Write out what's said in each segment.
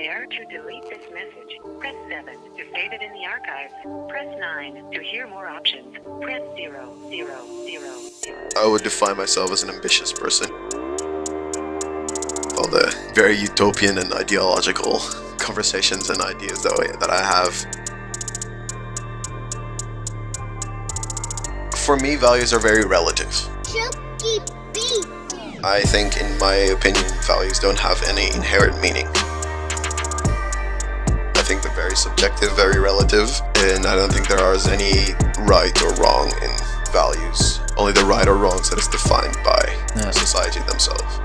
care to delete this message, press 7 to save it in the archives. Press 9 to hear more options. Press 0, 0, 0, 0. I would define myself as an ambitious person. All the very utopian and ideological conversations and ideas that I have. For me, values are very relative. I think, in my opinion, values don't have any inherent meaning. I think they're very subjective, very relative, and I don't think there is any right or wrong in values. Only the right or wrongs that is defined by society themselves.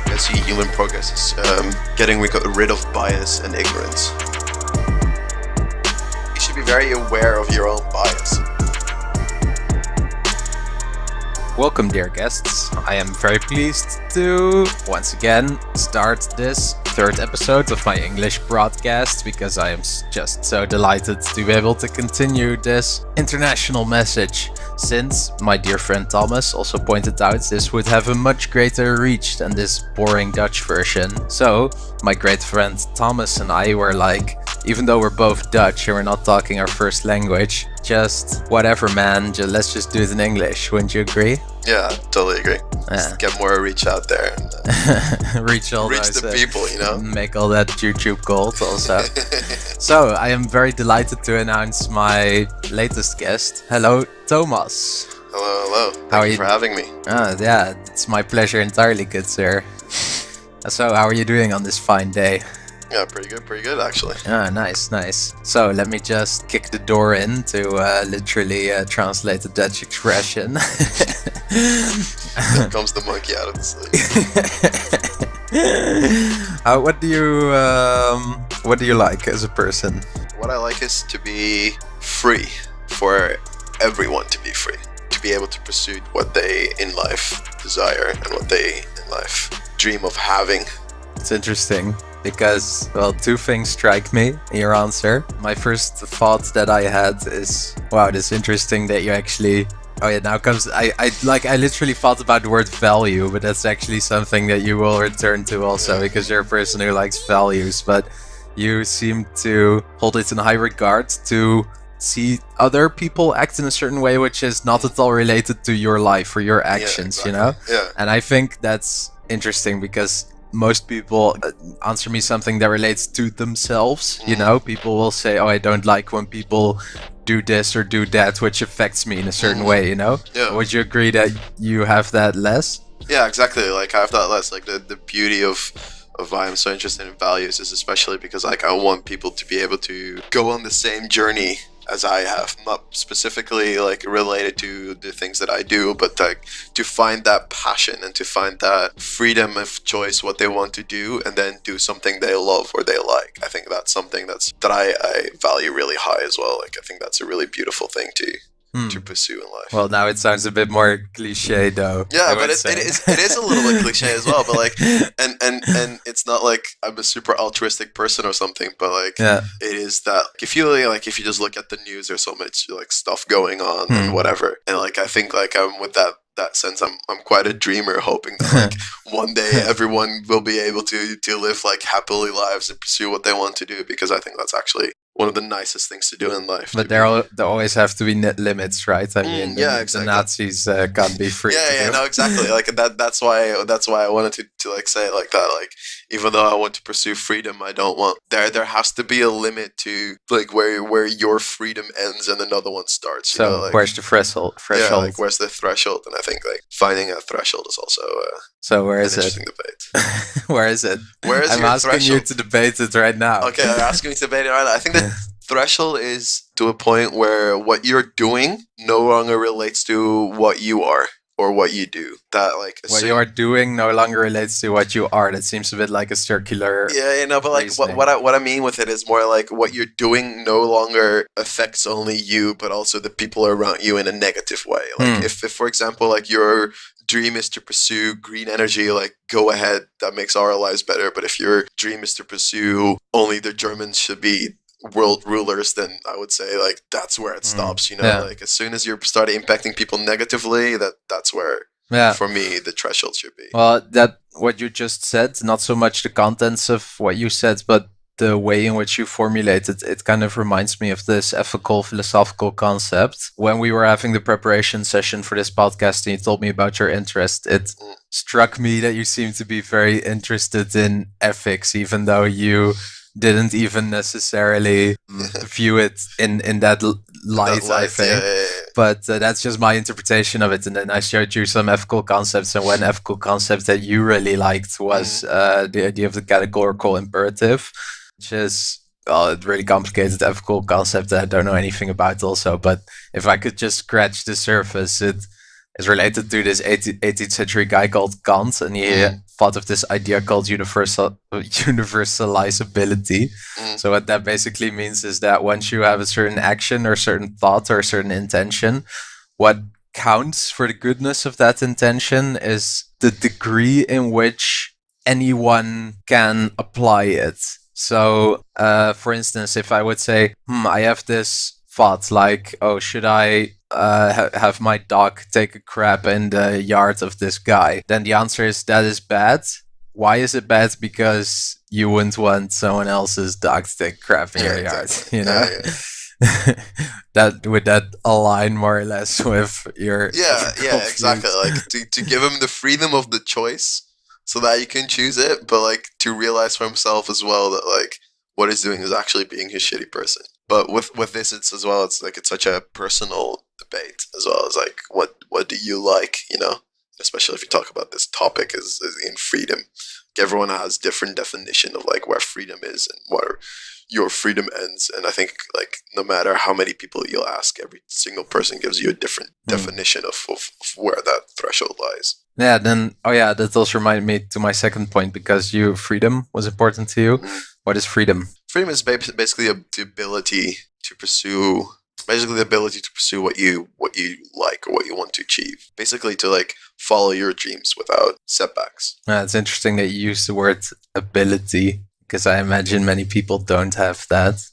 I see human progress as getting rid of bias and ignorance. You should be very aware of your own bias. Welcome, dear guests. I am very pleased to once again start this third episode of my English broadcast because I am just so delighted to be able to continue this international message, since my dear friend Thomas also pointed out this would have a much greater reach than this boring Dutch version. So my great friend Thomas and I were like, even though we're both Dutch and we're not talking our first language, just whatever, man, let's just do it in English. Wouldn't you agree? Yeah, totally agree. Just get more reach out there. And, reach those, the people, you know? Make all that YouTube gold also. So, I am very delighted to announce my latest guest. Hello, Thomas. Hello. Thank you for having me. Yeah, it's my pleasure entirely, good sir. So, how are you doing on this fine day? Yeah, pretty good actually. Nice. So let me just kick the door in to literally translate the Dutch expression. There comes the monkey out of the sleeve. What do you like as a person? What I like is to be free, for everyone to be free, to be able to pursue what they in life desire and what they in life dream of having. It's interesting. Because, well, two things strike me in your answer. My first thought that I had is, wow, it's interesting that you actually... Oh yeah, now comes... I literally thought about the word value, but that's actually something that you will return to also, because you're a person who likes values, but you seem to hold it in high regard to see other people act in a certain way which is not at all related to your life or your actions, exactly. You know? Yeah. And I think that's interesting because most people answer me something that relates to themselves. You know, people will say, oh, I don't like when people do this or do that, which affects me in a certain way, you know? Yeah. Would you agree that you have that less? Yeah, exactly. Like, I have that less. Like, the beauty of why I'm so interested in values is especially because, like, I want people to be able to go on the same journey as I have, not specifically like related to the things that I do, but like to find that passion and to find that freedom of choice, what they want to do, and then do something they love or they like. I think that's something that I value really high as well. Like, I think that's a really beautiful thing to pursue in life. Well, now it sounds a bit more cliche, though. Yeah, but it is a little bit cliche as well. But like, and it's not like I'm a super altruistic person or something. But like, it is that if you just look at the news, there's so much like stuff going on and whatever. And like, I think like I'm with that sense, I'm quite a dreamer, hoping that like one day everyone will be able to live like happily lives and pursue what they want to do, because I think that's actually one of the nicest things to do in life. But there always have to be limits, right? I mean, exactly. The Nazis can't be free. No, exactly. Like that's why I wanted to like say it like that. Like, even though I want to pursue freedom, I don't want there has to be a limit to like where your freedom ends and another one starts. So know? Like, where's the threshold? Yeah, like where's the threshold? And I think like finding a threshold is also so where is an interesting debate. Where is it? Where is I'm your asking threshold? you to debate it right now. Okay, I'm asking you to debate it right now. I think the threshold is to a point where what you're doing no longer relates to what you are or what you do. That like what you are doing no longer relates to what you are. That seems a bit like a circular. Yeah, you know, but like what I mean with it is more like what you're doing no longer affects only you, but also the people around you in a negative way. Like if for example, like your dream is to pursue green energy, like go ahead, that makes our lives better. But if your dream is to pursue only the Germans should be world rulers, then I would say like that's where it stops, you know. Like as soon as you start impacting people negatively, that's where for me the threshold should be. Well, what you just said, not so much the contents of what you said, but the way in which you formulated it kind of reminds me of this ethical philosophical concept. When we were having the preparation session for this podcast and you told me about your interest, it struck me that you seem to be very interested in ethics, even though you didn't even necessarily view it in that light, I think. Yeah. But that's just my interpretation of it. And then I showed you some ethical concepts, and one ethical concept that you really liked was the idea of the categorical imperative, which is a really complicated ethical concept that I don't know anything about also. But if I could just scratch the surface, it is related to this 18th century guy called Kant, and he thought of this idea called universalizability. So what that basically means is that once you have a certain action or certain thought or a certain intention, what counts for the goodness of that intention is the degree in which anyone can apply it. So, for instance, if I would say, I have this thought like, oh, should I have my dog take a crap in the yard of this guy? Then the answer is that is bad. Why is it bad? Because you wouldn't want someone else's dog to take a crap in your yard, you know? Would that align more or less with your exactly. Like to give him the freedom of the choice so that you can choose it, but like to realize for himself as well that like what he's doing is actually being a shitty person. But with this, it's as well. It's like it's such a personal debate as well as like what do you like, you know? Especially if you talk about this topic is in freedom. Like everyone has different definition of like where freedom is and where your freedom ends. And I think like no matter how many people you'll ask, every single person gives you a different definition of where that threshold lies. Yeah. Then that also reminded me to my second point, because freedom was important to you. What is freedom? Freedom is basically the ability to pursue what you like or what you want to achieve. Basically to like follow your dreams without setbacks. It's interesting that you use the word ability, because I imagine many people don't have that.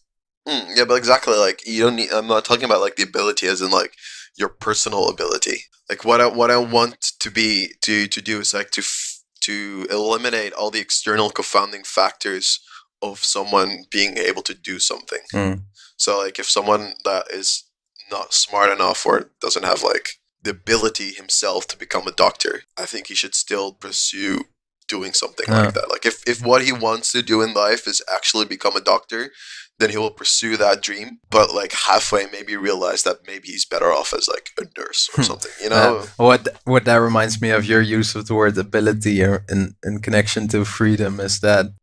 Yeah, but exactly, like you don't need. I'm not talking about like the ability as in like your personal ability. Like what I want to do is like to eliminate all the external confounding factors of someone being able to do something. So like if someone that is not smart enough or doesn't have like the ability himself to become a doctor, I think he should still pursue doing something like that. Like if what he wants to do in life is actually become a doctor, then he will pursue that dream, but like halfway maybe realize that maybe he's better off as like a nurse or something, you know? What that reminds me of your use of the word ability in connection to freedom is that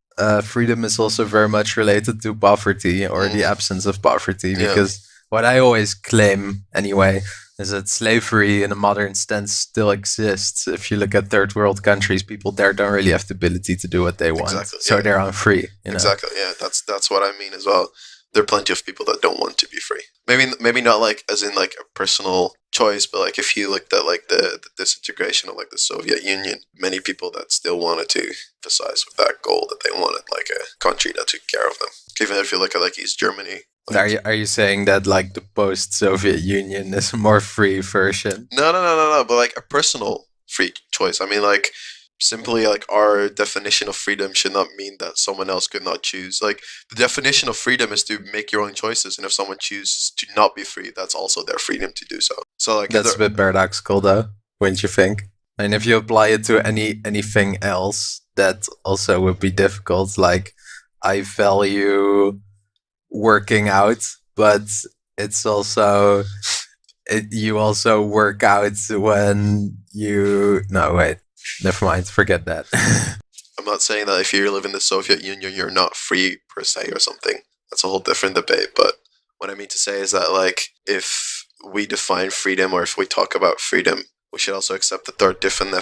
freedom is also very much related to poverty or the absence of poverty, because what I always claim anyway is that slavery in a modern sense still exists. If you look at third world countries, people there don't really have the ability to do what they want, so they're unfree. You know? Exactly, yeah, that's what I mean as well. There are plenty of people that don't want to be free. Maybe not like as in like a personal choice, but like if you looked at like the disintegration of like the Soviet Union, many people that still wanted to emphasize with that goal that they wanted like a country that took care of them. Even if you look at like East Germany. Like, are you saying that like the post-Soviet Union is a more free version? No, but like a personal free choice. I mean like simply like our definition of freedom should not mean that someone else could not choose. Like the definition of freedom is to make your own choices, and if someone chooses to not be free, that's also their freedom to do so. So like that's a bit paradoxical though, wouldn't you think? And if you apply it to anything else, that also would be difficult. Like I value working out, but it's also you also work out when you never mind, forget that. I'm not saying that if you live in the Soviet Union you're not free per se or something. That's a whole different debate. But what I mean to say is that like if we define freedom, or if we talk about freedom, we should also accept that there are different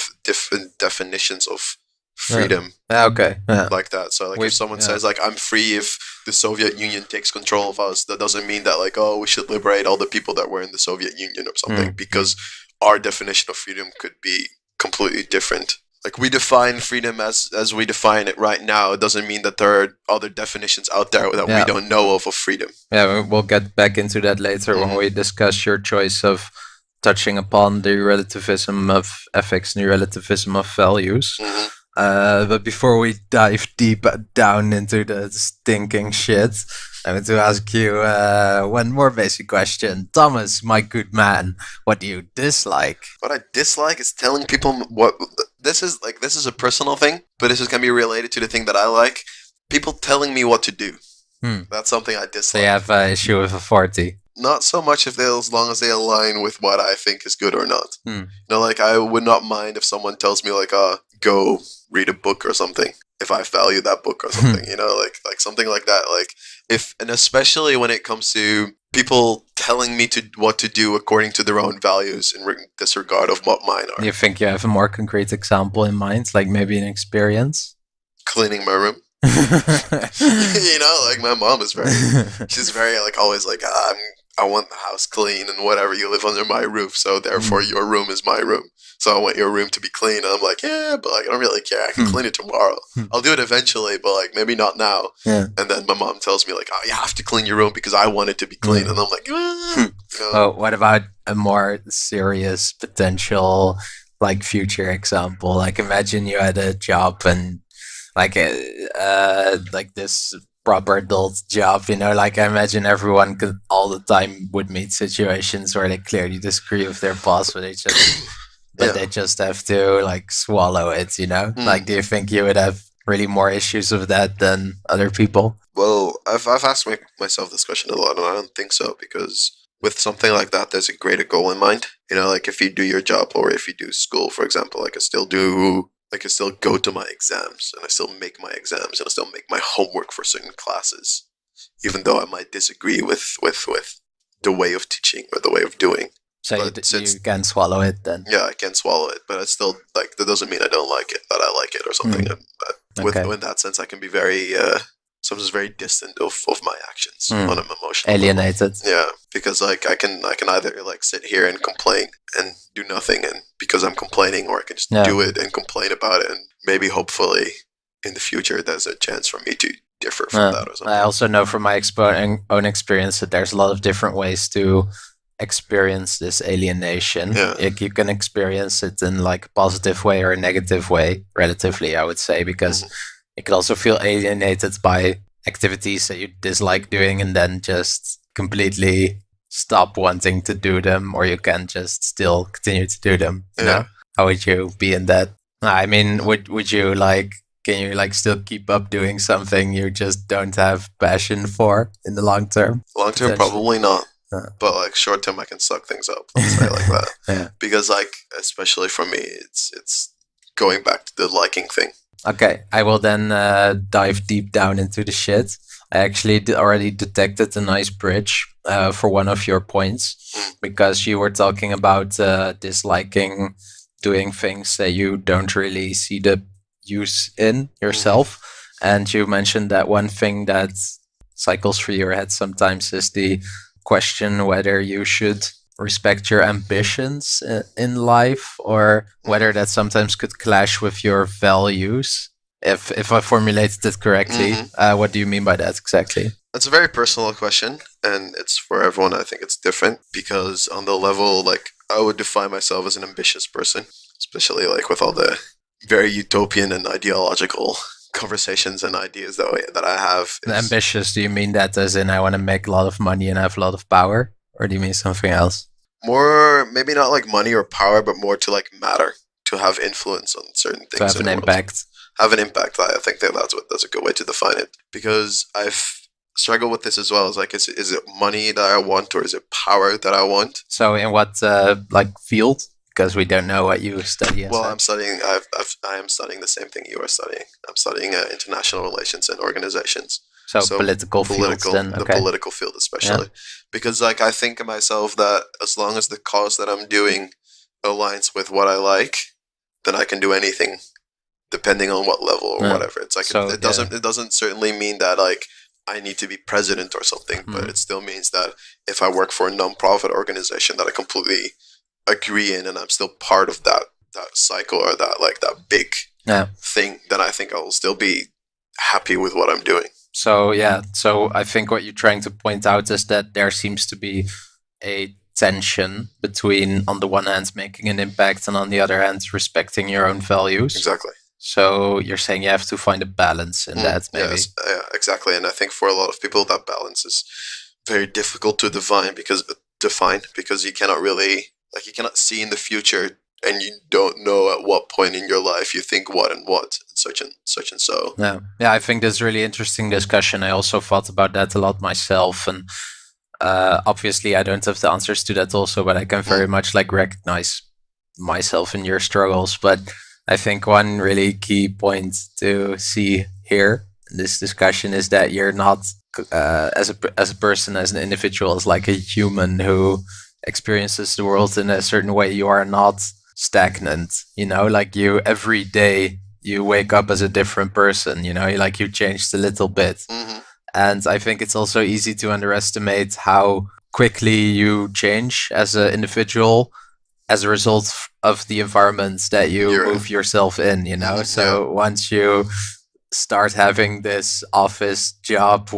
definitions of freedom. Okay. Like that. So like if someone says like I'm free if the Soviet Union takes control of us, that doesn't mean that like, oh, we should liberate all the people that were in the Soviet Union or something, because our definition of freedom could be completely different. Like we define freedom as we define it right now. It doesn't mean that there are other definitions out there that we don't know of freedom. Yeah, we'll get back into that later when we discuss your choice of touching upon the relativism of ethics and the relativism of values. But before we dive deep down into the stinking shit, I want to ask you one more basic question. Thomas, my good man, what do you dislike? What I dislike is telling people what this is like. This is a personal thing, but this is gonna be related to the thing that I like. People telling me what to do. That's something I dislike. So you have an issue with authority. Not so much as long as they align with what I think is good or not. You know, like I would not mind if someone tells me like, go read a book or something. If I value that book or something, you know, like something like that. Like and especially when it comes to people telling me what to do according to their own values in disregard of what mine are. You think you have a more concrete example in mind, like maybe an experience? Cleaning my room. You know, like my mom is she's very like always like, I want the house clean and whatever, you live under my roof, so therefore your room is my room. So I want your room to be clean. And I'm like, yeah, but like I don't really care. I can clean it tomorrow. I'll do it eventually, but like maybe not now. Yeah. And then my mom tells me like, oh, you have to clean your room because I want it to be clean. And I'm like, you know. Oh, what about a more serious potential like future example? Like imagine you had a job and like this proper adult job, you know, like I imagine everyone could all the time would meet situations where they clearly disagree with their boss, but they just have to like swallow it, you know. Like, do you think you would have really more issues with that than other people? Well, I've asked myself this question a lot, and I don't think so, because with something like that, there's a greater goal in mind. You know, like if you do your job or if you do school, for example, I can still go to my exams, and I still make my exams, and I still make my homework for certain classes, even though I might disagree with the way of teaching or the way of doing. So you can swallow it then? Yeah, I can swallow it, but it's still like that doesn't mean I don't like it, that I like it or something. But in that sense, I can be very sometimes very distant of my actions on an emotional alienated level. Yeah, because like I can either like sit here and complain and do nothing, and because I'm complaining, or I can just do it and complain about it, and maybe hopefully in the future there's a chance for me to differ from that or something. I also know from my own experience that there's a lot of different ways to experience this alienation. Like you can experience it in like a positive way or a negative way, relatively, I would say, because you could also feel alienated by activities that you dislike doing and then just completely stop wanting to do them, or you can just still continue to do them. You know? How would you be in that? I mean, would you like, can you like still keep up doing something you just don't have passion for in the long term? Long term, probably not. But like short term, I can suck things up. Let's say like that. Because like, especially for me, it's going back to the liking thing. Okay, I will then dive deep down into the shit. I actually already detected a nice bridge for one of your points, because you were talking about disliking doing things that you don't really see the use in yourself. And you mentioned that one thing that cycles through your head sometimes is the question whether you should respect your ambitions in life, or whether that sometimes could clash with your values. If I formulated it correctly, what do you mean by that exactly? It's a very personal question, and it's for everyone. I think it's different, because on the level, like, I would define myself as an ambitious person, especially like with all the very utopian and ideological conversations and ideas that I have. Ambitious, do you mean that as in I want to make a lot of money and have a lot of power? Or do you mean something else? More, maybe not like money or power, but more to like matter, to have influence on certain things. To have an impact. Have an impact. I think that's a good way to define it. Because I've struggled with this as well. It's like, is it money that I want, or is it power that I want? So in what like field? Because we don't know what you study. Well, I'm studying. I am studying the same thing you are studying. I'm studying international relations and organizations. So political fields then. Okay. The political field especially. Because like I think of myself that as long as the cause that I'm doing aligns with what I like, then I can do anything, depending on what level or whatever. It's like it doesn't certainly mean that like I need to be president or something, but it still means that if I work for a non-profit organization that I completely agree in, and I'm still part of that cycle, or that big thing, then I think I'll still be happy with what I'm doing. So I think what you're trying to point out is that there seems to be a tension between, on the one hand, making an impact, and on the other hand, respecting your own values. Exactly. So you're saying you have to find a balance in that, maybe. Yes, yeah, exactly. And I think for a lot of people, that balance is very difficult to define because you cannot really, like, you cannot see in the future, and you don't know at what point in your life you think what and what, and such and so. Yeah, I think that's a really interesting discussion. I also thought about that a lot myself, and obviously I don't have the answers to that also, but I can very much like recognize myself in your struggles. But I think one really key point to see here in this discussion is that you're not as a person, as an individual, as like a human who experiences the world in a certain way. You are not stagnant, like you every day you wake up as a different person, like you changed a little bit. Mm-hmm. And I think it's also easy to underestimate how quickly you change as an individual as a result of the environments that you move yourself in, So once you start having this office job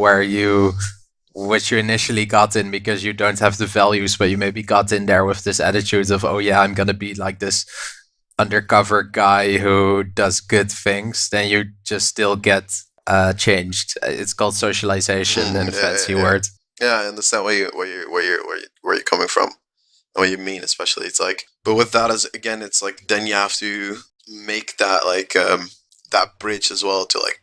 which you initially got in because you don't have the values, but you maybe got in there with this attitude of, oh yeah, I'm going to be like this undercover guy who does good things, then you just still get changed. It's called socialization in a fancy word. Yeah, I understand where you're coming from. What you mean, especially. It's like, but with that, as again, it's like then you have to make that like that bridge as well to like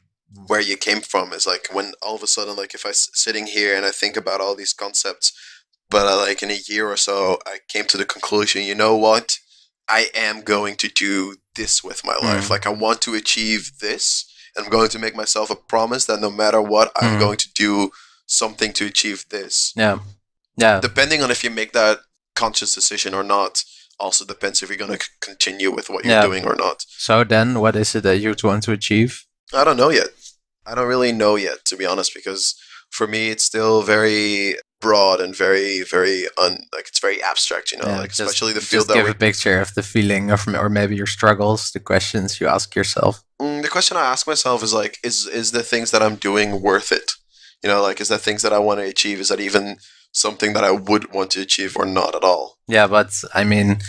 where you came from. Is like when all of a sudden, like if I'm sitting here and I think about all these concepts, but like in a year or so, I came to the conclusion, you know what, I am going to do this with my life. Like I want to achieve this, and I'm going to make myself a promise that no matter what, I'm going to do something to achieve this. Yeah. Depending on if you make that conscious decision or not, also depends if you're going to continue with what you're doing or not. So then, what is it that you want to achieve? I don't know yet. I don't really know yet, to be honest, because for me it's still very broad and very, very it's very abstract, like especially the field that give a picture of the feeling or maybe your struggles, the questions you ask yourself. The question I ask myself is like, is the things that I'm doing worth it? Like, is the things that I want to achieve, is that even something that I would want to achieve or not at all? Yeah, but I mean,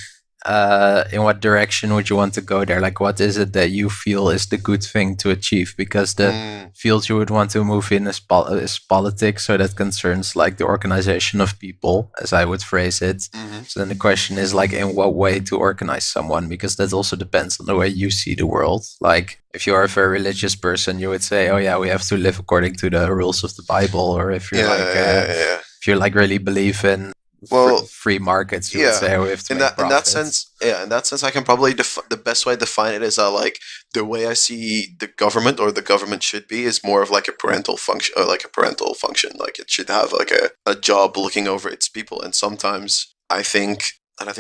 in what direction would you want to go there? Like, what is it that you feel is the good thing to achieve? Because the field you would want to move in is politics, so that concerns like the organization of people, as I would phrase it. So then the question is like, in what way to organize someone? Because that also depends on the way you see the world. Like, if you are a very religious person, you would say, oh yeah, we have to live according to the rules of the Bible. Or if you're if you like really believe in free markets, you would say we have to make profits. In that sense, I can probably the best way to define it is like the way I see the government, or the government should be, is more of like a parental function, like it should have like a job looking over its people. And sometimes I think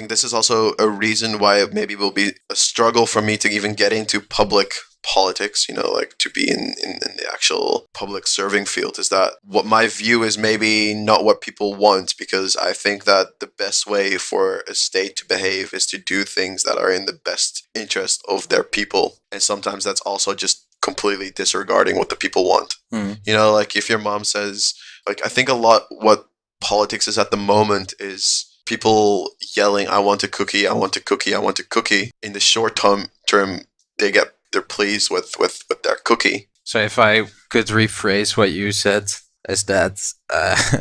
this is also a reason why it maybe will be a struggle for me to even get into public politics, like to be in the actual public serving field, is that what my view is maybe not what people want, because I think that the best way for a state to behave is to do things that are in the best interest of their people. And sometimes that's also just completely disregarding what the people want. Like if your mom says, like, I think a lot what politics is at the moment is people yelling, I want a cookie, I want a cookie, I want a cookie. In the short term, they're pleased with their cookie. So if I could rephrase what you said, is that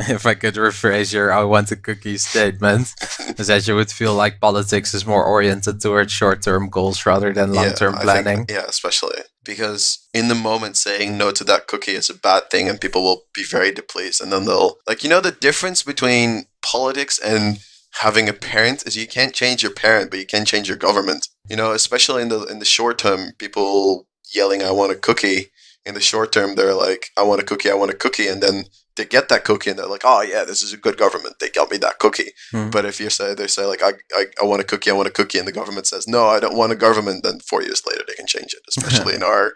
if I could rephrase your I want a cookie statement, is that you would feel like politics is more oriented towards short-term goals rather than long-term planning? Especially because in the moment saying no to that cookie is a bad thing, and people will be very displeased, and then they'll the difference between politics and having a parent is you can't change your parent, but you can change your government. Especially in the short term, people yelling, I want a cookie. In the short term, they're like, I want a cookie, I want a cookie. And then they get that cookie and they're like, oh yeah, this is a good government. They got me that cookie. But if they say like, I want a cookie, I want a cookie. And the government says, no, I don't want a government. Then 4 years later, they can change it. Especially in our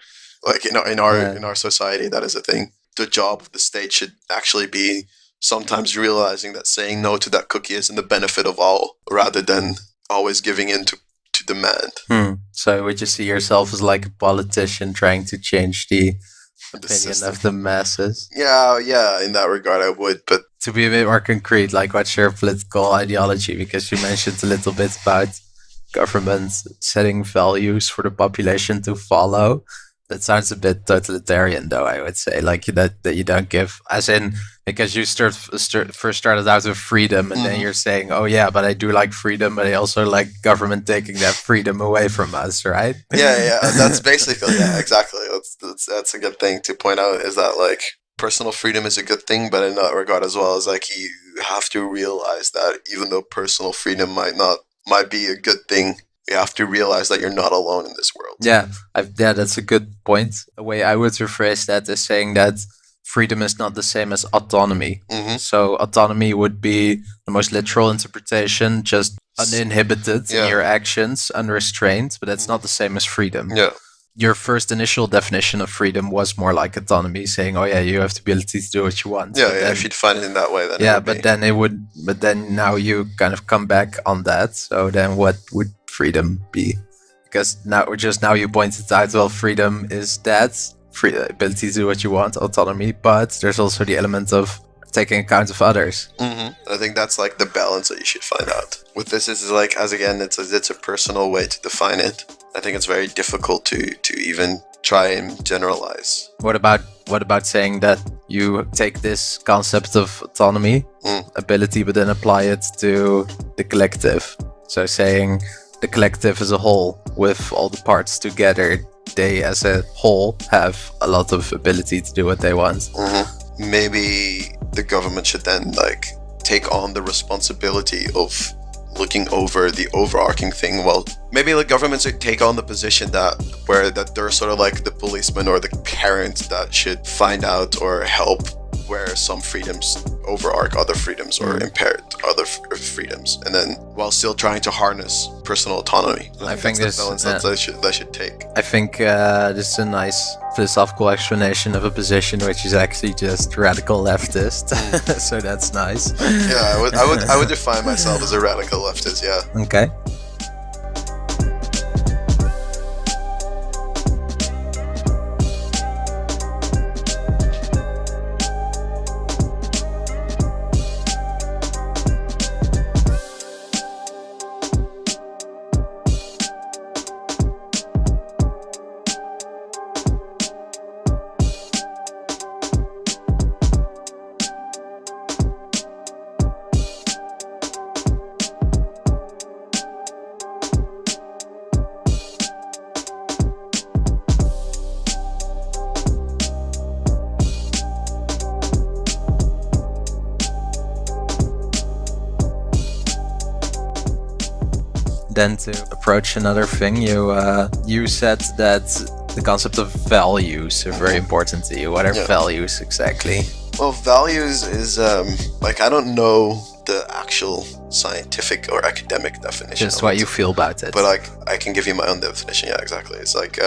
society, that is a thing. The job of the state should actually be sometimes realizing that saying no to that cookie is in the benefit of all, rather than always giving in to demand. So would you see yourself as like a politician trying to change the opinion of the masses? Yeah, in that regard I would. But to be a bit more concrete, like what's your political ideology? Because you mentioned a little bit about government setting values for the population to follow. That sounds a bit totalitarian, though, I would say. Like that you don't give, as in, because you first started out with freedom, and then you're saying, oh yeah, but I do like freedom, but I also like government taking that freedom away from us, right? Yeah, that's basically, yeah, exactly. That's a good thing to point out, is that like personal freedom is a good thing, but in that regard as well, as like you have to realize that even though personal freedom might be a good thing, you have to realize that you're not alone in this world. Yeah, that's a good point. The way I would rephrase that is saying that freedom is not the same as autonomy. So autonomy would be the most literal interpretation, just uninhibited in your actions, unrestrained, but that's not the same as freedom. Yeah. Your first initial definition of freedom was more like autonomy, saying, "Oh yeah, you have the ability to do what you want." Yeah, if you'd find it in that way, then but then now you kind of come back on that. So then, what would freedom be? Because now you pointed out, well, freedom is that free ability to do what you want, autonomy, but there's also the element of taking account of others. I think that's like the balance that you should find out. With this is like, as again, it's a personal way to define it. I think it's very difficult to even try and generalize. What about saying that you take this concept of autonomy, ability, but then apply it to the collective? So saying the collective as a whole, with all the parts together, they as a whole have a lot of ability to do what they want. Maybe the government should then like take on the responsibility of looking over the overarching thing. Well, maybe the government should take on the position that they're sort of like the policeman or the parent that should find out or help where some freedoms overarch other freedoms or impair other freedoms, and then while still trying to harness personal autonomy. I think that's the balance that they should take. I think this is a nice philosophical explanation of a position which is actually just radical leftist. So that's nice. Yeah, I would define myself as a radical leftist. Yeah. Okay. Then to approach another thing, you said that the concept of values are very important to you. What are values exactly? Well, values is like, I don't know the actual scientific or academic definition. Just what you feel about it. But I can give you my own definition. Yeah, exactly. It's like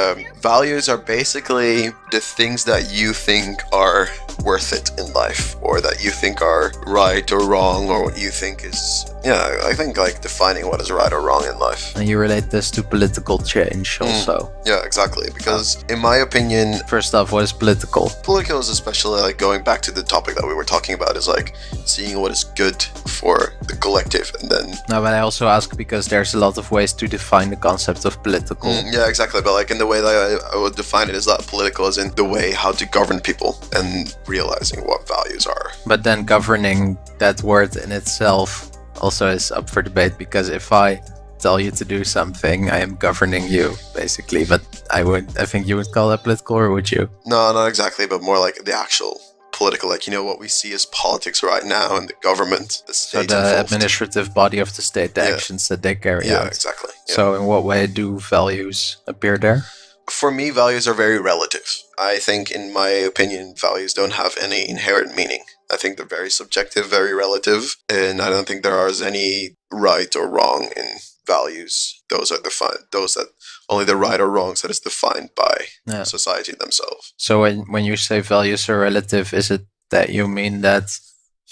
values are basically the things that you think are worth it in life, or that you think are right or wrong, or what you think is, I think like defining what is right or wrong in life. And you relate this to political change also. Yeah, exactly. Because in my opinion, first off, what is political? Political is especially like going back to the topic that we were talking about, is like seeing what is good for the collective, and then. No, but I also ask because there's a lot of ways to define the concept of political. Yeah, exactly. But like in the way that I would define it is that political is in the way how to govern people and realizing what values are. But then governing, that word in itself also is up for debate, because if I tell you to do something, I am governing you, basically. But I think you would call that political, or would you? No, not exactly, but more like the actual political, like, what we see as politics right now, and the government, the state. So the administrative body of the state, the actions that they carry out. Yeah, exactly. Yeah. So in what way do values appear there? For me, values are very relative. I think, in my opinion, values don't have any inherent meaning. I think they're very subjective, very relative, and I don't think there is any right or wrong in values. Those are defined. Those that only the right or wrongs that is defined by society themselves. So when you say values are relative, is it that you mean that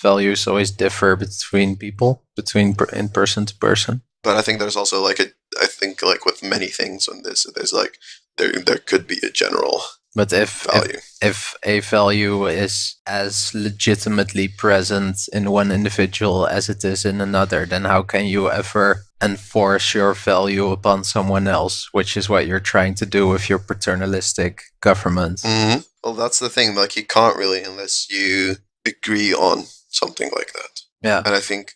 values always differ between people, in person to person? But I think there's also like with many things on this, there's like there could be a general But if value. if a value is as legitimately present in one individual as it is in another, then how can you ever enforce your value upon someone else, which is what you're trying to do with your paternalistic government? Mm-hmm. Well, that's the thing. Like, you can't really unless you agree on something like that. Yeah. And I think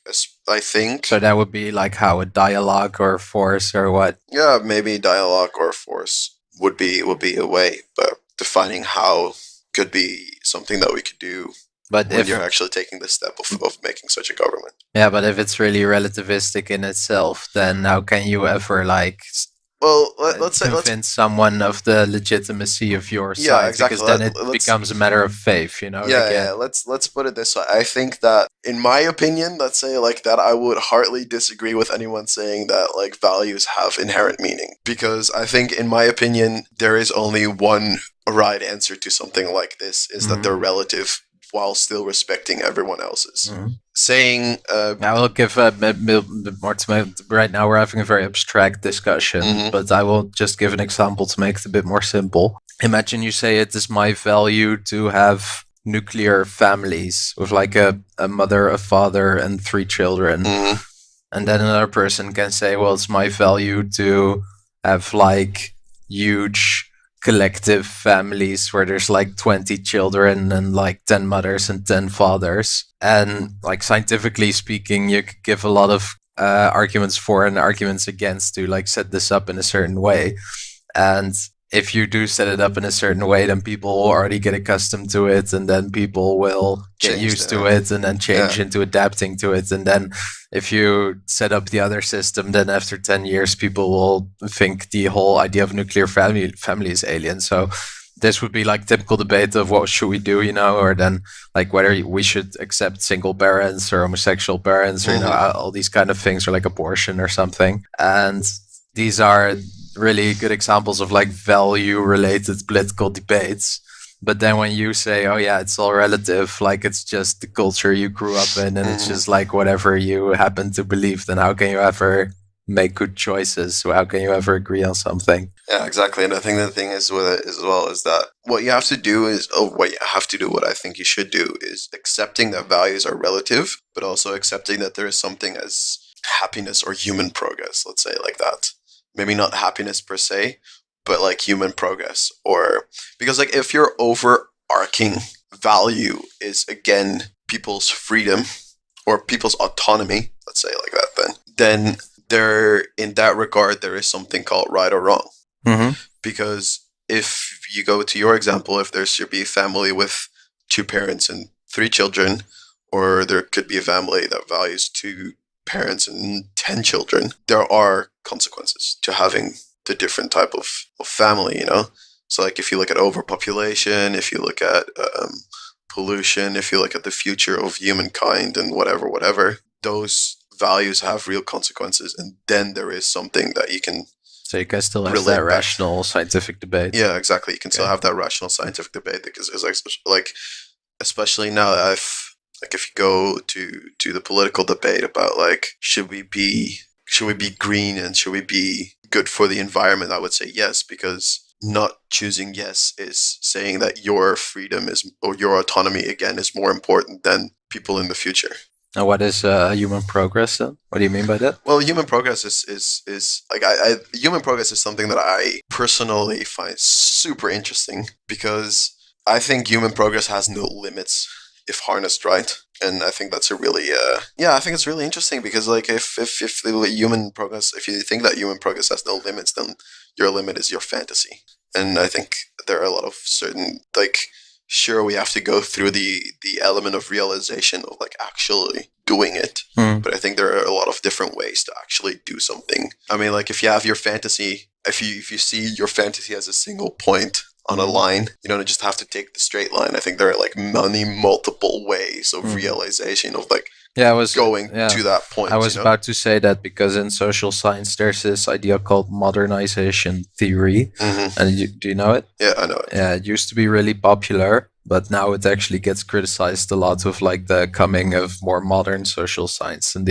So that would be like how a dialogue or force or what? Yeah, maybe dialogue or force would be a way, but defining how could be something that we could do But when if you're actually taking the step of making such a government. yeah, but if it's really relativistic in itself, then how can you ever like Well, let's say convince someone of the legitimacy of your Yeah, side? exactly. Because then it Let's- becomes a matter of faith, you know? yeah, again. yeah. Let's put it this way. I think that, in my opinion, let's say like that, I would hardly disagree with anyone saying that like values have inherent meaning, because I think, in my opinion, there is only one right answer to something like this: is that Mhm. they're relative while still respecting everyone else's. Mhm. Saying, I will give a bit more to make. Right now, we're having a very abstract discussion, Mhm. but I will just give an example to make it a bit more simple. Imagine you say it is my value to have nuclear families with like a mother, a father, and 3 children. mhm, And then another person can say, well, it's my value to have like huge collective families where there's like 20 children and like 10 mothers and 10 fathers. And like scientifically speaking, you could give a lot of arguments for and arguments against to like set this up in a certain way. And if you do set it up in a certain way, then people will already get accustomed to it, and then people will get Change used their- to it and then change Yeah. into adapting to it. And then if you set up the other system, then after 10 years, people will think the whole idea of nuclear family is alien. So this would be like typical debate of what should we do, you know, or then like whether we should accept single parents or homosexual parents, or, you know, all these kind of things, or like abortion or something. And these are really good examples of like value related political debates. But then when you say, oh yeah, it's all relative, like it's just the culture you grew up in and it's Mhm. just like whatever you happen to believe, then how can you ever make good choices? So how can you ever agree on something? Yeah, exactly. And I think the thing is with it as well is that what you have to do is, what I think you should do is accepting that values are relative, but also accepting that there is something as happiness or human progress, let's say it like that. Maybe not happiness per se, but like human progress. Or because like if your overarching value is, again, people's freedom or people's autonomy, let's say it like that, then there, in that regard, there is something called right or wrong. Mm-hmm. Because if you go to your example, if there should be a family with 2 parents and 3 children, or there could be a family that values 2 parents and 10 children, there are consequences to having the different type of family, you know? So like if you look at overpopulation, if you look at pollution, if you look at the future of humankind and whatever, those values have real consequences, and then there is something that you can. So you can still have Relate that back. rational scientific debate. Yeah, exactly. You can still Okay. have that rational scientific debate, because it's like especially now, like if you go to the political debate about like should we be green and should we be good for the environment, I would say yes, because not choosing yes is saying that your freedom is, or your autonomy again, is more important than people in the future. And what is human progress then? What do you mean by that? Well, human progress is like human progress is something that I personally find super interesting, because I think human progress has no limits if harnessed right. And I think that's a really I think it's really interesting, because like if the human progress, if you think that human progress has no limits, then your limit is your fantasy. And I think there are a lot of certain, like, sure, we have to go through the element of realization of like actually doing it, but I think there are a lot of different ways to actually do something. I mean, like if you have your fantasy, if you see your fantasy as a single point on a line, you don't just have to take the straight line. I think there are like multiple ways of realization of like going to that point. I was you know? about to say that because in social science there's this idea called modernization theory. Mhm. And do you know it? Yeah, I know it. Yeah, it used to be really popular, but now it actually gets criticized a lot with like the coming of more modern social science. And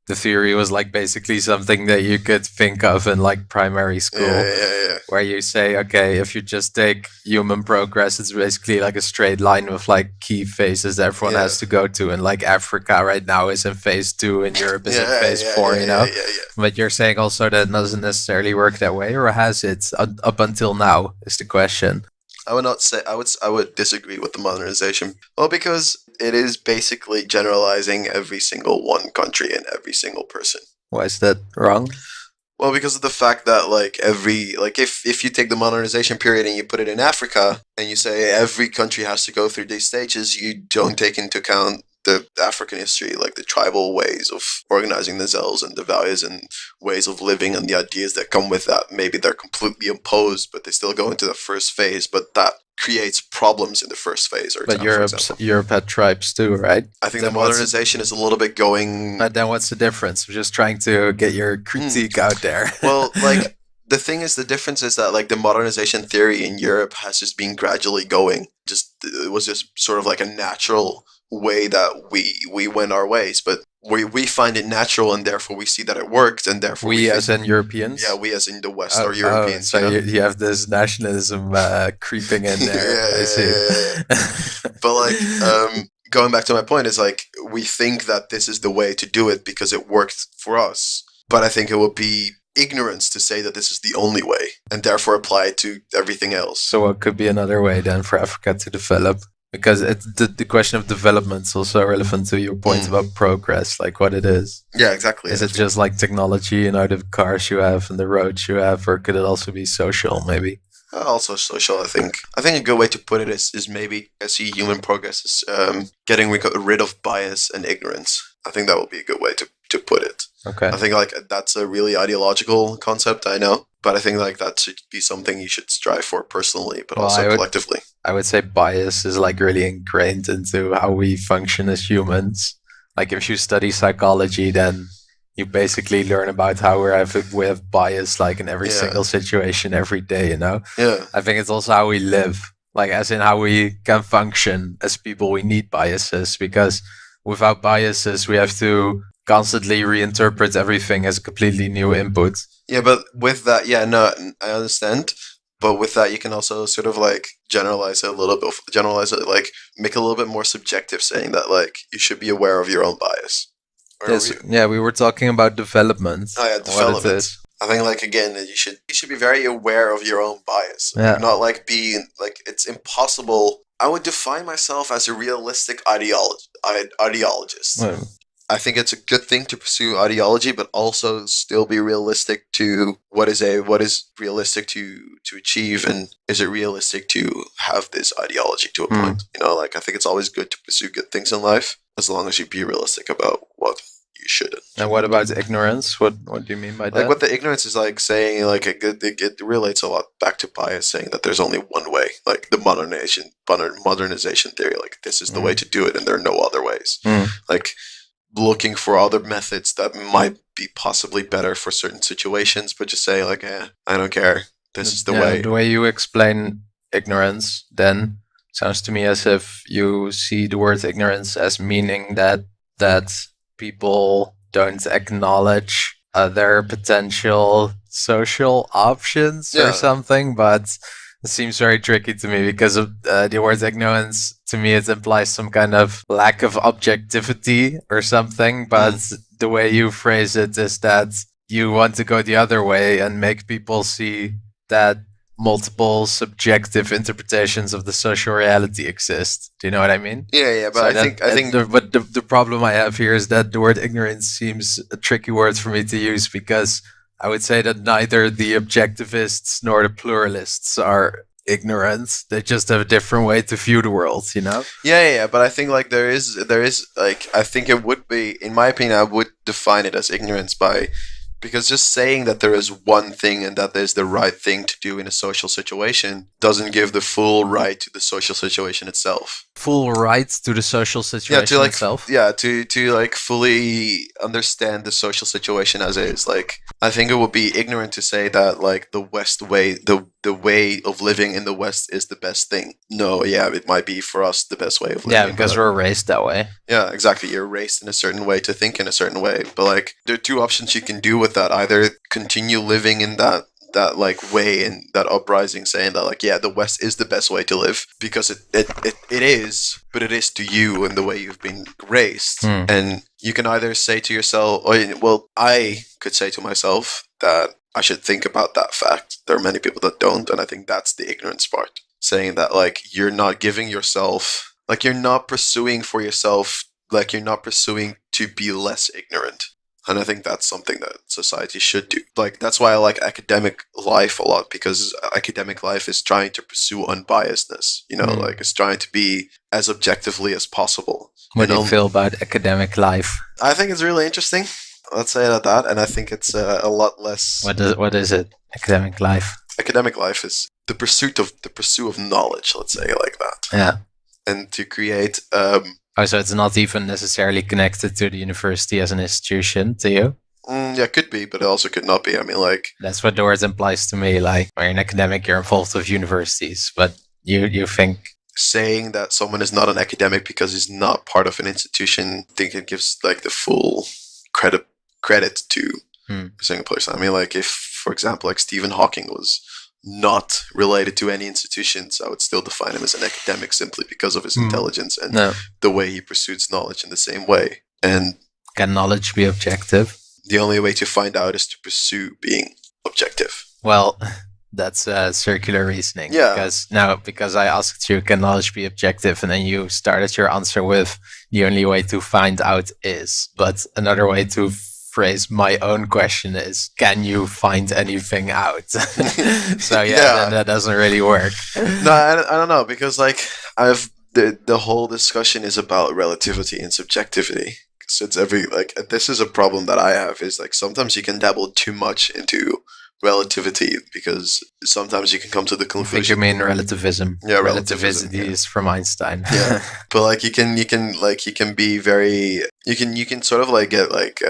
the theory was like basically something that you could think of in like primary school, Yeah. where you say, okay, if you just take human progress, it's basically like a straight line with like key phases that everyone Yeah. has to go to. And like Africa right now is in phase 2 and Europe is in phase 4, you know? Yeah. But you're saying also that it doesn't necessarily work that way, or has it up until now is the question. I would not say I would disagree with the modernization. Well, because it is basically generalizing every single one country and every single person. Why is that wrong? Well, because of the fact that if you take the modernization period and you put it in Africa and you say every country has to go through these stages, you don't take into account the African history, like the tribal ways of organizing themselves and the values and ways of living and the ideas that come with that. Maybe they're completely opposed, but they still go into the first phase, but that creates problems in the first phase. But Europe had tribes too, right? I think the modernization is a little bit going... But then what's the difference? I'm just trying to get your critique out there. Well, like, the thing is, the difference is that, like, the modernization theory in Europe has just been gradually going. It was just sort of like a natural way that we went our ways, but we find it natural, and therefore we see that it works, and therefore we as in Europeans. Yeah, we as in the West are Europeans. So you have this nationalism creeping in there. I see. Yeah. But like, going back to my point, is like we think that this is the way to do it because it worked for us, but I think it would be ignorance to say that this is the only way, and therefore apply it to everything else. So what could be another way then for Africa to develop? Because the question of development is also relevant to your point about progress, like what it is. Yeah, exactly. Is it just like technology, the cars you have and the roads you have, or could it also be social, maybe? Also social, I think. I think a good way to put it is maybe I see human progress as getting rid of bias and ignorance. I think that would be a good way to put it. Okay. I think like that's a really ideological concept, I know, but I think like that should be something you should strive for personally, but also collectively. I would say bias is like really ingrained into how we function as humans. Like if you study psychology, then you basically learn about how we have bias like in every single situation every day, you know? Yeah. I think it's also how we live, like as in how we can function as people. We need biases because without biases, we have to constantly reinterpret everything as a completely new input. Yeah, but with that, I understand. But with that, you can also sort of like generalize it a little bit, like make it a little bit more subjective, saying that like you should be aware of your own bias. Yes, we were talking about development. Oh, yeah, development. What it is. I think like again, you should be very aware of your own bias. Yeah. Not like being like it's impossible. I would define myself as a realistic ideologist. Well, I think it's a good thing to pursue ideology, but also still be realistic to what is realistic to achieve, and is it realistic to have this ideology to a point? You know, like I think it's always good to pursue good things in life, as long as you be realistic about what you shouldn't. And what about ignorance? What do you mean by that? Like what the ignorance is like saying, like it relates a lot back to bias, saying that there's only one way, like the modernization theory, like this is the way to do it, and there are no other ways. Like looking for other methods that might be possibly better for certain situations, but just say like, I don't care. This is the way. The way you explain ignorance then sounds to me as if you see the word ignorance as meaning that people don't acknowledge other potential social options or something, but it seems very tricky to me because of the word ignorance. To me, it implies some kind of lack of objectivity or something. But the way you phrase it is that you want to go the other way and make people see that multiple subjective interpretations of the social reality exist. Do you know what I mean? Yeah. But so I think. But the problem I have here is that the word ignorance seems a tricky word for me to use because I would say that neither the objectivists nor the pluralists are ignorant. They just have a different way to view the world, you know? Yeah. But I think like there is like, I think it would be, in my opinion, I would define it as ignorance because just saying that there is one thing and that there's the right thing to do in a social situation doesn't give the full right to the social situation itself. full right to the social situation itself. To like fully understand the social situation as is. Like, I think it would be ignorant to say that like the West way, the way of living in the West is the best thing. No, yeah, it might be for us the best way of living. Yeah, because we're raised that way. Yeah, exactly. You're raised in a certain way to think in a certain way. But like, there are two options you can do with that. Either continue living in that like way and that uprising saying that like, yeah, the West is the best way to live because it is, but it is to you and the way you've been raised. And you can either say to yourself, I could say to myself that I should think about that fact. There are many people that don't, and I think that's the ignorance part. Saying that like, you're not giving yourself, like, you're not pursuing for yourself, like, you're not pursuing to be less ignorant. And I think that's something that society should do. Like, that's why I like academic life a lot, because academic life is trying to pursue unbiasedness, you know, like, it's trying to be as objectively as possible. What do you feel about academic life? I think it's really interesting. Let's say it at that. And I think it's a lot less... What is it? Academic life? Academic life is the pursuit of knowledge, let's say it like that. Yeah. And to create... so it's not even necessarily connected to the university as an institution, to you? Yeah, could be, but it also could not be. I mean, like... That's what the word implies to me. Like, when you're an academic, you're involved with universities. But you think... Saying that someone is not an academic because he's not part of an institution, I think it gives, like, the full credit to a single person. I mean, like, if, for example, like, Stephen Hawking was not related to any institutions, I would still define him as an academic simply because of his intelligence and the way he pursues knowledge in the same way. And can knowledge be objective? The only way to find out is to pursue being objective. Well, that's circular reasoning. Yeah. Because I asked you, can knowledge be objective? And then you started your answer with, the only way to find out is. But another way to phrase my own question is, can you find anything out? So then that doesn't really work. No, I don't know, because like the whole discussion is about relativity and subjectivity. So it's this is a problem that I have, is like sometimes you can dabble too much into relativity, because sometimes you can come to the conclusion. I think you mean relativism. Yeah, relativity is from Einstein. Yeah, but like you can be very, you can sort of like get like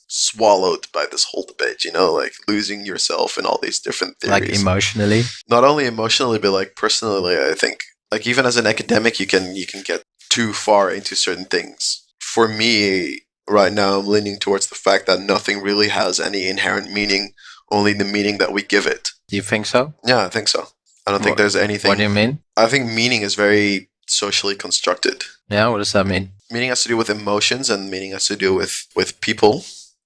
swallowed by this whole debate, you know, like losing yourself in all these different theories. Like emotionally? Not only emotionally, but like personally, I think. Like even as an academic, you can get too far into certain things. For me, right now, I'm leaning towards the fact that nothing really has any inherent meaning, only the meaning that we give it. Do you think so? Yeah, I think so. I don't think there's anything... What do you mean? I think meaning is very socially constructed. Yeah, what does that mean? Meaning has to do with emotions, and meaning has to do with people.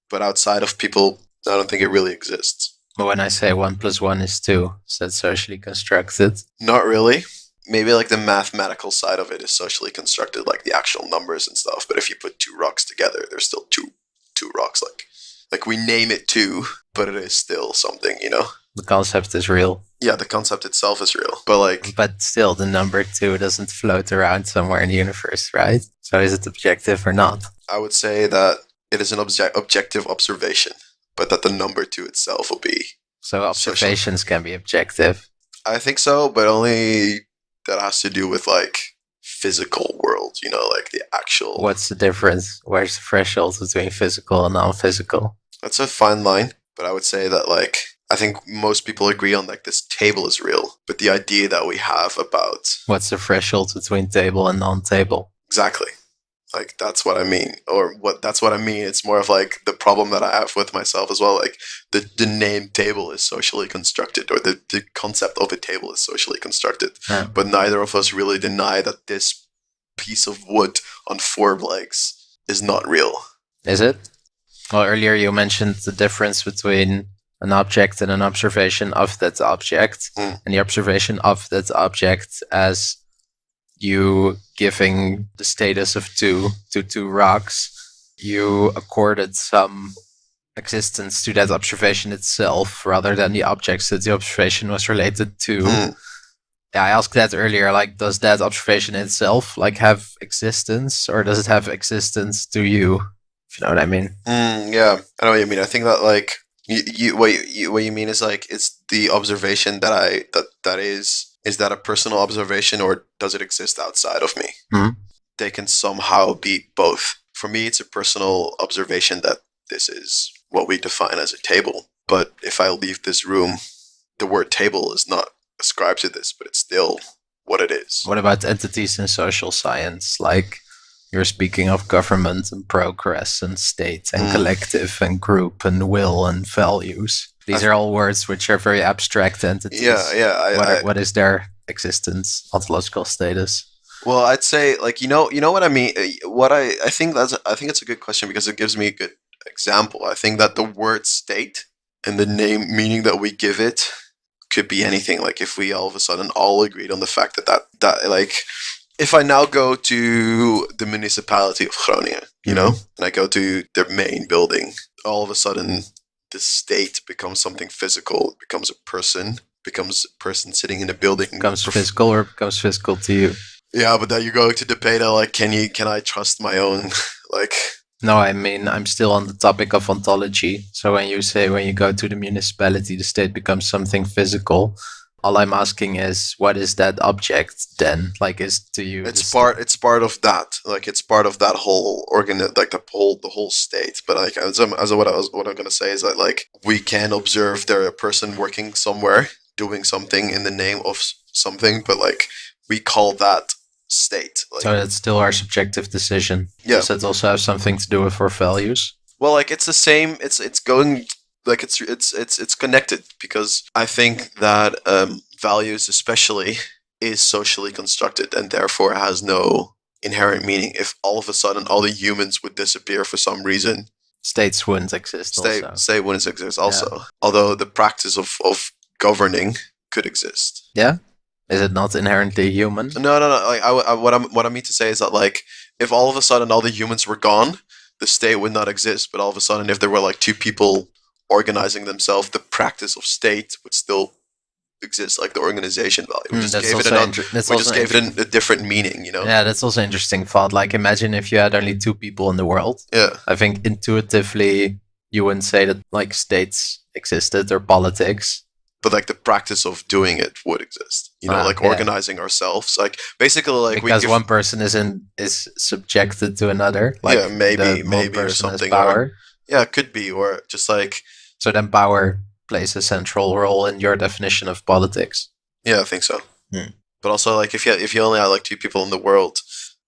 But outside of people, I don't think it really exists. But when I say 1 + 1 is 2, is that socially constructed? Not really. Maybe like the mathematical side of it is socially constructed, like the actual numbers and stuff. But if you put two rocks together, there's still two rocks. Like we name it 2, but it is still something, you know? The concept is real. Yeah, the concept itself is real. But still, the number 2 doesn't float around somewhere in the universe, right? So is it objective or not? I would say that it is an objective observation, but that the number 2 itself will be... So observations can be objective? I think so, but only that has to do with like physical world, you know, like the actual... What's the difference? Where's the threshold between physical and non-physical? That's a fine line, but I would say that like, I think most people agree on like this table is real, but the idea that we have about... What's the threshold between table and non-table? Exactly. Like, that's what I mean. That's what I mean. It's more of like the problem that I have with myself as well. Like the name table is socially constructed, or the concept of a table is socially constructed. Yeah. But neither of us really deny that this piece of wood on 4 legs is not real. Is it? Well, earlier you mentioned the difference between an object and an observation of that object, and the observation of that object as you giving the status of 2 to 2 rocks, you accorded some existence to that observation itself rather than the objects that the observation was related to. Yeah, I asked that earlier, like, does that observation itself like have existence, or does it have existence to you? If you know what I mean. Yeah, I know what you mean. I think that like what you mean is like it's the observation that is is that a personal observation or does it exist outside of me? Mhm. They can somehow be both. For me, it's a personal observation that this is what we define as a table. But if I leave this room, the word table is not ascribed to this, but it's still what it is. What about entities in social science? Like you're speaking of government and progress and state and collective and group and will and values. These are all words which are very abstract entities. Yeah. What is their existence, ontological status? Well, I'd say like you know what I mean. What I think it's a good question because it gives me a good example. I think that the word state and the name meaning that we give it could be anything. Like if we all of a sudden all agreed on the fact that like if I now go to the municipality of Groningen, you know, and I go to their main building, all of a sudden the state becomes something physical. It becomes a person sitting in a building. Becomes physical or becomes physical to you? Yeah, but then you're going to debate like, can I trust my own, like... No, I mean, I'm still on the topic of ontology. So when you say when you go to the municipality, the state becomes something physical, all I'm asking is, what is that object then? Like, is to you? It's part of that. Like, it's part of that whole like the whole state. But like, as what I'm gonna say is that like we can observe there a person working somewhere doing something in the name of something, but like we call that state. Like, so that's still our subjective decision. Yeah. Does that also have something to do with our values? Well, like it's the same. It's going like it's connected because I think that values, especially, is socially constructed and therefore has no inherent meaning. If all of a sudden all the humans would disappear for some reason, states wouldn't exist. State wouldn't exist. Also, yeah. Although the practice of governing could exist. Yeah. Is it not inherently human? No. Like what I mean to say is that like if all of a sudden all the humans were gone, the state would not exist. But all of a sudden, if there were like two people organizing themselves, the practice of state would still exist, like the organization value. We just gave it a different meaning, you know? Yeah, that's also an interesting thought. Like, imagine if you had only two people in the world. Yeah. I think intuitively you wouldn't say that like states existed or politics. But like the practice of doing it would exist, you know, like organizing ourselves, like basically like because one person is subjected to another. Like yeah, maybe or something. Power. Yeah, it could be, or just like. So then power plays a central role in your definition of politics. Yeah, I think so. But also like if you only have like two people in the world,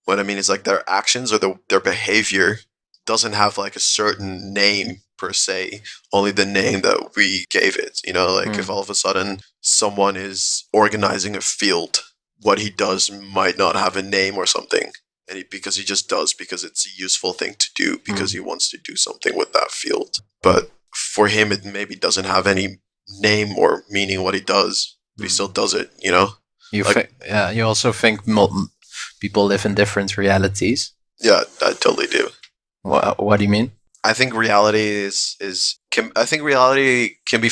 what I mean is like their actions or their behavior doesn't have like a certain name per se, only the name that we gave it, you know, like if all of a sudden someone is organizing a field, what he does might not have a name or something, and because he just does, because it's a useful thing to do, because he wants to do something with that field. But for him, it maybe doesn't have any name or meaning what he does, but he still does it, you know? You also think people live in different realities? Yeah, I totally do. What do you mean? I think reality can be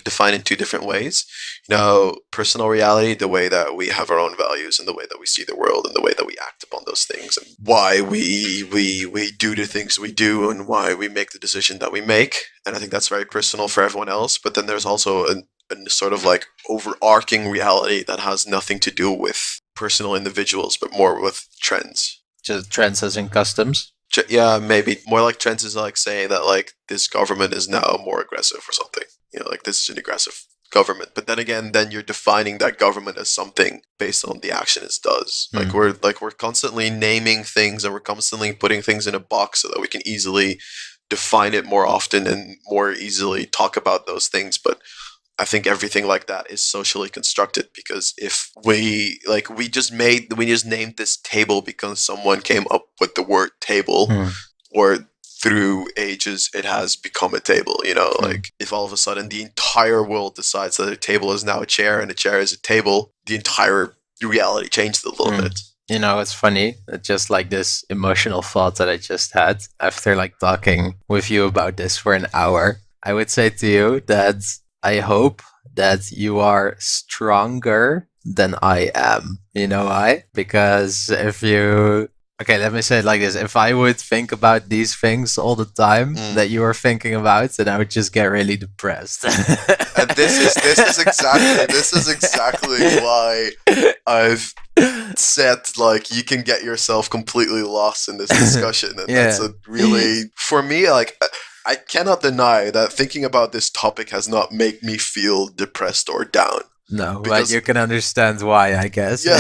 defined in two different ways. You know, personal reality, the way that we have our own values and the way that we see the world and the way that we act upon those things and why we do the things we do and why we make the decision that we make. And I think that's very personal for everyone else. But then there's also a sort of like overarching reality that has nothing to do with personal individuals, but more with trends. Just trends as in customs? Yeah, maybe more like trends is like saying that like this government is now more aggressive or something. You know, like this is an aggressive government. But then again, then you're defining that government as something based on the action it does. Like we're constantly naming things and we're constantly putting things in a box so that we can easily define it more often and more easily talk about those things. But I think everything like that is socially constructed because if we just named this table because someone came up with the word table or through ages it has become a table, you know, like if all of a sudden the entire world decides that a table is now a chair and a chair is a table, the entire reality changed a little bit. You know, it's funny, it's just like this emotional thought that I just had after like talking with you about this for an hour. I would say to you that I hope that you are stronger than I am. You know why? Because if you Okay, let me say it like this. If I would think about these things all the time that you are thinking about, then I would just get really depressed. And this is exactly why I've said, like, you can get yourself completely lost in this discussion. And that's a really, for me, like, I cannot deny that thinking about this topic has not made me feel depressed or down. No, but you can understand why, I guess. Yeah,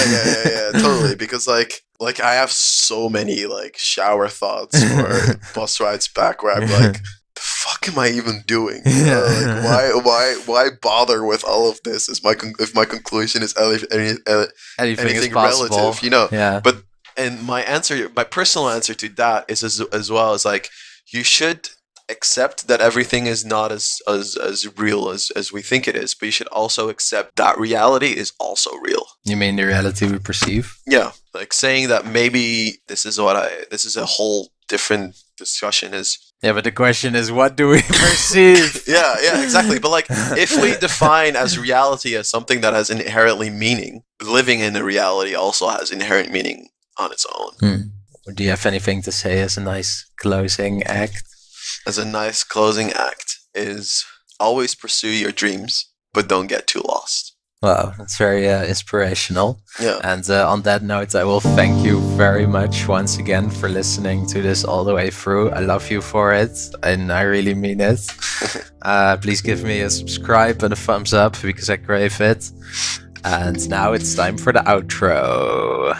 totally. Because like I have so many like shower thoughts or bus rides back where I'm like, the fuck am I even doing? Like, why bother with all of this? If my conclusion is anything relative, you know? Yeah. But and my personal answer to that is as well as like, you should accept that everything is not as real as we think it is, but you should also accept that reality is also real. You mean the reality we perceive? Yeah, like saying that maybe this is a whole different discussion is. Yeah, but the question is, what do we perceive? yeah, exactly. But like, if we define as reality as something that has inherently meaning, living in a reality also has inherent meaning on its own. Do you have anything to say as a nice closing act? As a nice closing act is always pursue your dreams, but don't get too lost. Wow, that's very inspirational. Yeah. And on that note, I will thank you very much once again for listening to this all the way through. I love you for it, and I really mean it. Please give me a subscribe and a thumbs up because I crave it. And now it's time for the outro.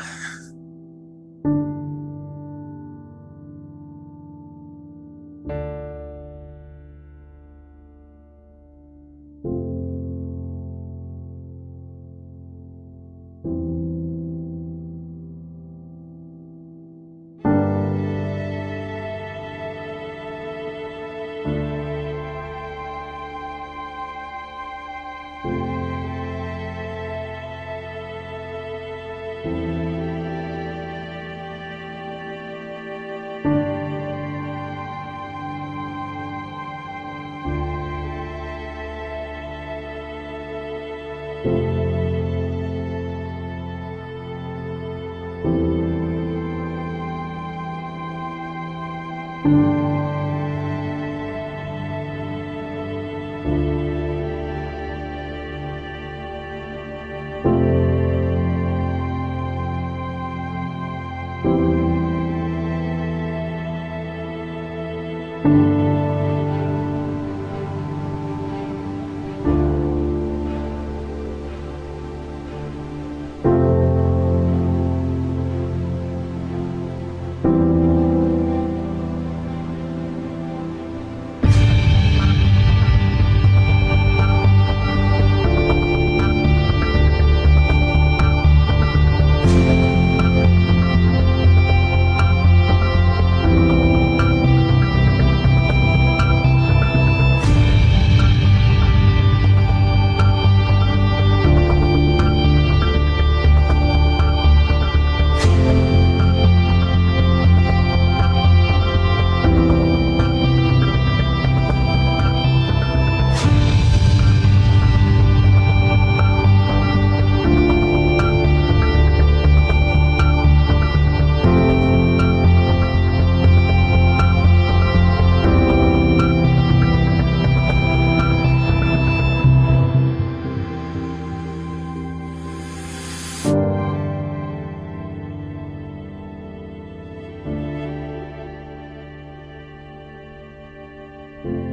you.